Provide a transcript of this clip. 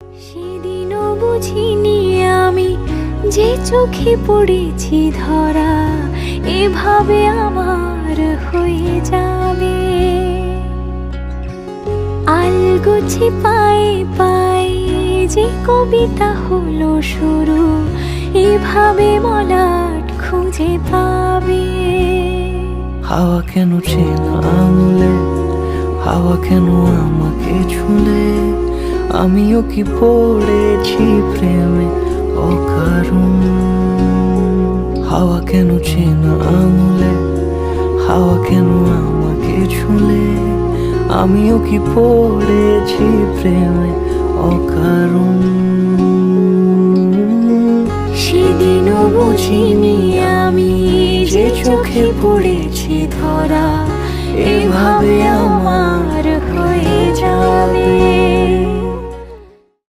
সেদিনও বুঝিনি আমি যে চোখে পড়েছি ধরা এভাবে আমার হয়ে যাবে। আলগোছে পায়ে পায়ে যে কবিতা হলো শুরু এভাবে মলাট খুঁজে পাবে। হাওয়া কেন চেনা আঙুলে, হাওয়া কেন আমাকে ছুলে, আমিও কি পড়েছি প্রেমে অকারণ। হাওয়া কেন চেনা আঙুলে, হাওয়া কেন আমাকে ছুলে, আমিও কি পড়েছি প্রেমে অকারণ। সেদিনও বুঝিনি আমি যে চোখে পড়েছি ধরা এভাবে